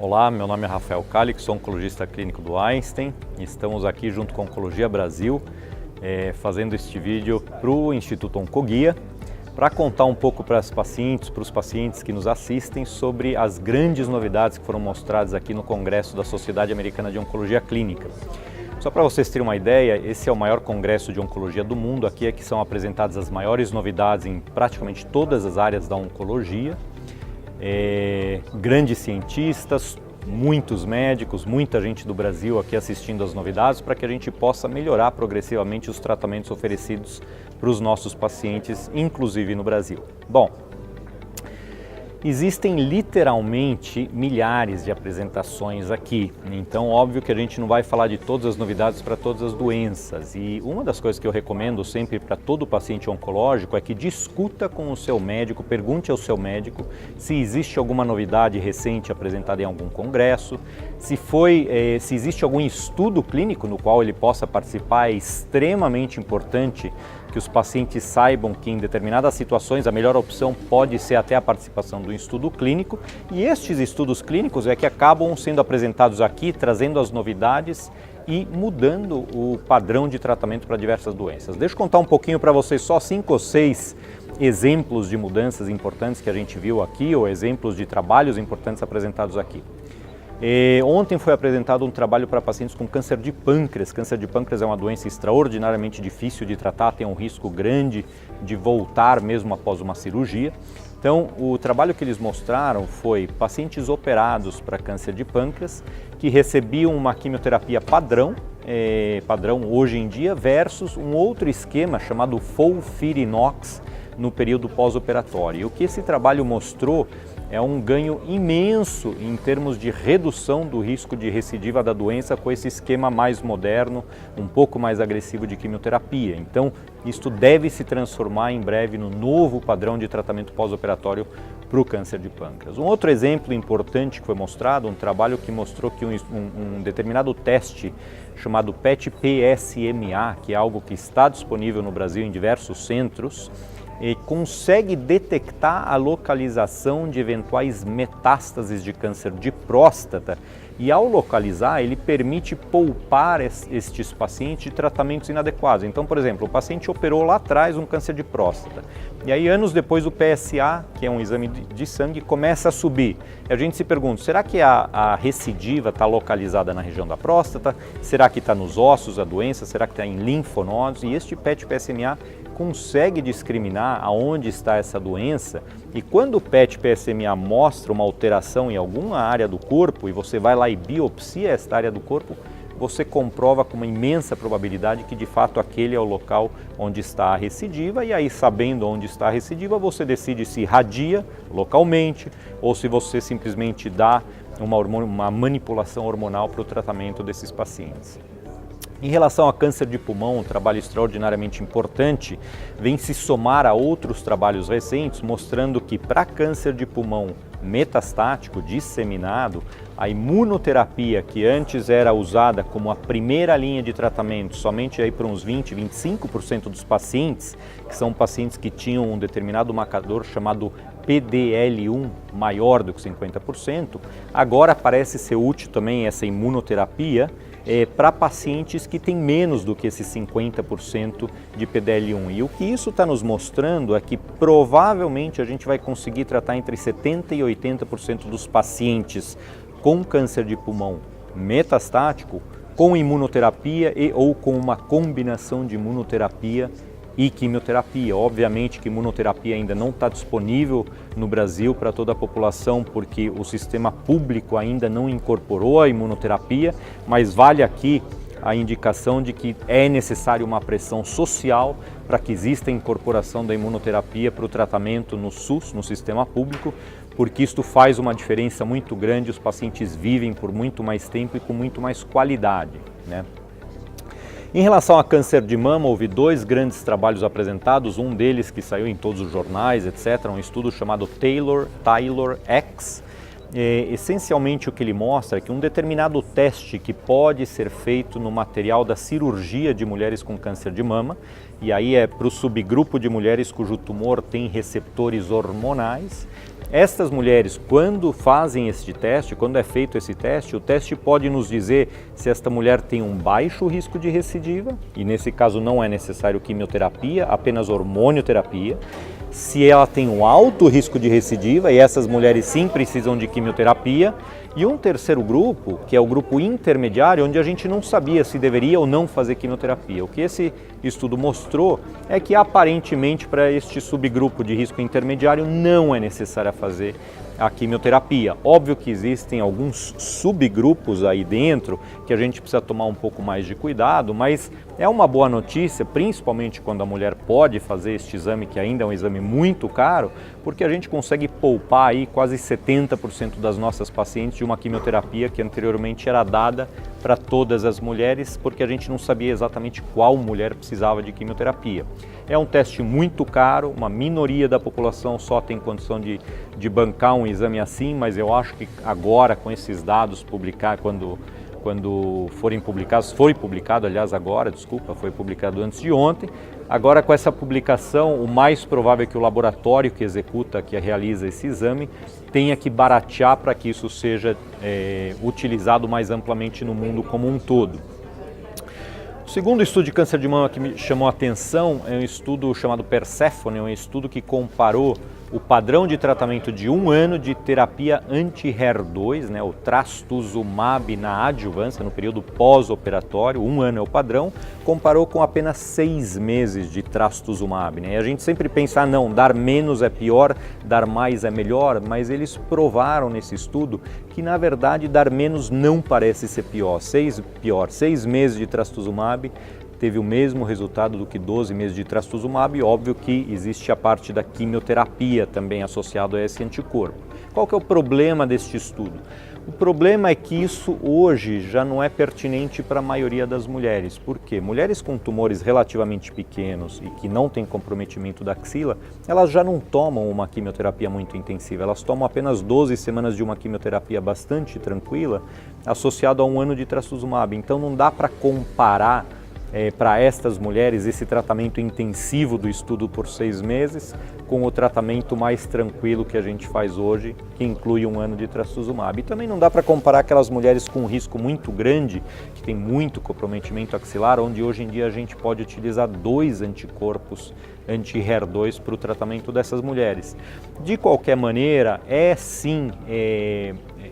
Olá, meu nome é Rafael Calix, sou oncologista clínico do Einstein. Estamos aqui junto com a Oncologia Brasil, fazendo este vídeo para o Instituto Oncoguia, para contar um pouco para os pacientes que nos assistem sobre as grandes novidades que foram mostradas aqui no Congresso da Sociedade Americana de Oncologia Clínica. Só para vocês terem uma ideia, esse é o maior congresso de oncologia do mundo. Aqui é que são apresentadas as maiores novidades em praticamente todas as áreas da oncologia. Grandes cientistas, muitos médicos, muita gente do Brasil aqui assistindo às novidades para que a gente possa melhorar progressivamente os tratamentos oferecidos para os nossos pacientes, inclusive no Brasil. Bom, existem literalmente milhares de apresentações aqui, então óbvio que a gente não vai falar de todas as novidades para todas as doenças, e uma das coisas que eu recomendo sempre para todo paciente oncológico é que discuta com o seu médico, pergunte ao seu médico se existe alguma novidade recente apresentada em algum congresso, se existe algum estudo clínico no qual ele possa participar. É extremamente importante que os pacientes saibam que em determinadas situações a melhor opção pode ser até a participação do estudo clínico, e estes estudos clínicos é que acabam sendo apresentados aqui, trazendo as novidades e mudando o padrão de tratamento para diversas doenças. Deixa eu contar um pouquinho para vocês, só 5 ou 6 exemplos de mudanças importantes que a gente viu aqui, ou exemplos de trabalhos importantes apresentados aqui. Ontem foi apresentado um trabalho para pacientes com câncer de pâncreas. Câncer de pâncreas é uma doença extraordinariamente difícil de tratar, tem um risco grande de voltar mesmo após uma cirurgia. Então, o trabalho que eles mostraram foi pacientes operados para câncer de pâncreas que recebiam uma quimioterapia padrão hoje em dia, versus um outro esquema chamado FOLFIRINOX no período pós-operatório. E o que esse trabalho mostrou é um ganho imenso em termos de redução do risco de recidiva da doença com esse esquema mais moderno, um pouco mais agressivo de quimioterapia. Então, isto deve se transformar em breve no novo padrão de tratamento pós-operatório para o câncer de pâncreas. Um outro exemplo importante que foi mostrado, um trabalho que mostrou que um determinado teste chamado PET-PSMA, que é algo que está disponível no Brasil em diversos centros, e consegue detectar a localização de eventuais metástases de câncer de próstata, e ao localizar ele permite poupar estes pacientes de tratamentos inadequados. Então, por exemplo, o paciente operou lá atrás um câncer de próstata, e aí anos depois o PSA, que é um exame de sangue, começa a subir. E a gente se pergunta, será que a recidiva está localizada na região da próstata? Será que está nos ossos a doença? Será que está em linfonodos? E este PET-PSMA consegue discriminar aonde está essa doença, e quando o PET-PSMA mostra uma alteração em alguma área do corpo e você vai lá e biopsia esta área do corpo, você comprova com uma imensa probabilidade que de fato aquele é o local onde está a recidiva, e aí, sabendo onde está a recidiva, você decide se irradia localmente ou se você simplesmente dá uma manipulação hormonal para o tratamento desses pacientes. Em relação a câncer de pulmão, um trabalho extraordinariamente importante vem se somar a outros trabalhos recentes mostrando que para câncer de pulmão metastático disseminado, a imunoterapia, que antes era usada como a primeira linha de tratamento somente aí para uns 20-25% dos pacientes, que são pacientes que tinham um determinado marcador chamado PDL1 maior do que 50%, agora parece ser útil também essa imunoterapia para pacientes que têm menos do que esses 50% de PDL1. E o que isso está nos mostrando é que provavelmente a gente vai conseguir tratar entre 70% e 80% dos pacientes com câncer de pulmão metastático com imunoterapia ou com uma combinação de imunoterapia e quimioterapia. Obviamente que imunoterapia ainda não está disponível no Brasil para toda a população, porque o sistema público ainda não incorporou a imunoterapia, mas vale aqui a indicação de que é necessário uma pressão social para que exista a incorporação da imunoterapia para o tratamento no SUS, no sistema público, porque isto faz uma diferença muito grande, os pacientes vivem por muito mais tempo e com muito mais qualidade, né? Em relação a câncer de mama, houve 2 grandes trabalhos apresentados, um deles que saiu em todos os jornais, etc., um estudo chamado TAILOR-X. Essencialmente o que ele mostra é que um determinado teste que pode ser feito no material da cirurgia de mulheres com câncer de mama, e aí é para o subgrupo de mulheres cujo tumor tem receptores hormonais, Estas mulheres, quando fazem este teste, quando é feito esse teste, o teste pode nos dizer se esta mulher tem um baixo risco de recidiva, e nesse caso não é necessário quimioterapia, apenas hormonioterapia. Se ela tem um alto risco de recidiva, e essas mulheres sim precisam de quimioterapia. E um terceiro grupo, que é o grupo intermediário, onde a gente não sabia se deveria ou não fazer quimioterapia. O que esse estudo mostrou é que aparentemente para este subgrupo de risco intermediário não é necessário fazer a quimioterapia. Óbvio que existem alguns subgrupos aí dentro que a gente precisa tomar um pouco mais de cuidado, mas é uma boa notícia, principalmente quando a mulher pode fazer este exame, que ainda é um exame muito caro, porque a gente consegue poupar aí quase 70% das nossas pacientes de uma quimioterapia que anteriormente era dada para todas as mulheres, porque a gente não sabia exatamente qual mulher precisava de quimioterapia. É um teste muito caro, uma minoria da população só tem condição de bancar um exame assim, mas eu acho que agora com esses dados quando forem publicados, foi publicado antes de ontem. Agora com essa publicação, o mais provável é que o laboratório que realiza esse exame tenha que baratear para que isso seja utilizado mais amplamente no mundo como um todo. O segundo estudo de câncer de mama que me chamou a atenção é um estudo chamado Persephone, um estudo que comparou o padrão de tratamento de 1 ano de terapia anti-HER2, o trastuzumab na adjuvância, no período pós-operatório, 1 ano é o padrão, comparou com apenas 6 meses de trastuzumab. E a gente sempre pensa, não, dar menos é pior, dar mais é melhor, mas eles provaram nesse estudo que, na verdade, dar menos não parece ser pior. 6 meses de trastuzumab teve o mesmo resultado do que 12 meses de trastuzumab, e óbvio que existe a parte da quimioterapia também associado a esse anticorpo. Qual que é o problema deste estudo? O problema é que isso hoje já não é pertinente para a maioria das mulheres. Por quê? Mulheres com tumores relativamente pequenos e que não têm comprometimento da axila, elas já não tomam uma quimioterapia muito intensiva, elas tomam apenas 12 semanas de uma quimioterapia bastante tranquila, associado a 1 ano de trastuzumab. Então não dá para comparar para estas mulheres esse tratamento intensivo do estudo por 6 meses com o tratamento mais tranquilo que a gente faz hoje, que inclui 1 ano de trastuzumab. E também não dá para comparar aquelas mulheres com um risco muito grande, que tem muito comprometimento axilar, onde hoje em dia a gente pode utilizar 2 anticorpos anti-HER2 para o tratamento dessas mulheres. De qualquer maneira,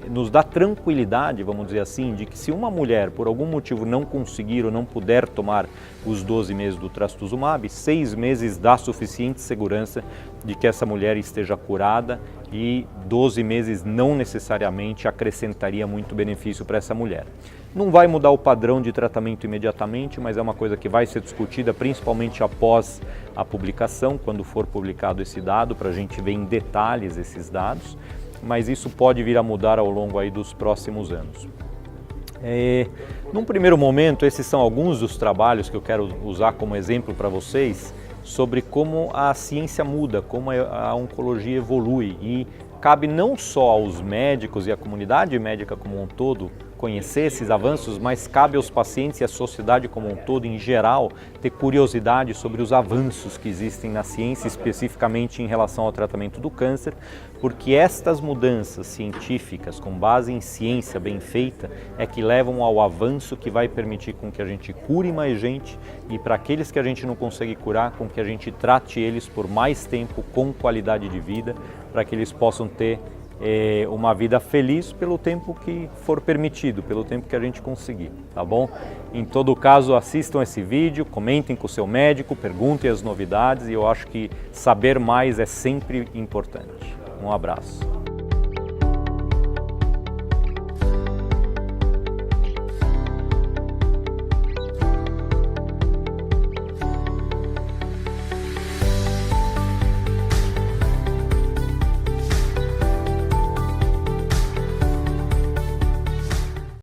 nos dá tranquilidade, vamos dizer assim, de que se uma mulher por algum motivo não conseguir ou não puder tomar os 12 meses do trastuzumab, 6 meses dá suficiente segurança de que essa mulher esteja curada, e 12 meses não necessariamente acrescentaria muito benefício para essa mulher. Não vai mudar o padrão de tratamento imediatamente, mas é uma coisa que vai ser discutida principalmente após a publicação, quando for publicado esse dado, para a gente ver em detalhes esses dados, mas isso pode vir a mudar ao longo aí dos próximos anos. Num primeiro momento, esses são alguns dos trabalhos que eu quero usar como exemplo para vocês sobre como a ciência muda, como a oncologia evolui, e cabe não só aos médicos e à comunidade médica como um todo conhecer esses avanços, mas cabe aos pacientes e à sociedade como um todo, em geral, ter curiosidade sobre os avanços que existem na ciência, especificamente em relação ao tratamento do câncer, porque estas mudanças científicas, com base em ciência bem feita, é que levam ao avanço que vai permitir com que a gente cure mais gente, e para aqueles que a gente não consegue curar, com que a gente trate eles por mais tempo com qualidade de vida, para que eles possam ter uma vida feliz pelo tempo que for permitido, pelo tempo que a gente conseguir, tá bom? Em todo caso, assistam esse vídeo, comentem com o seu médico, perguntem as novidades, e eu acho que saber mais é sempre importante. Um abraço.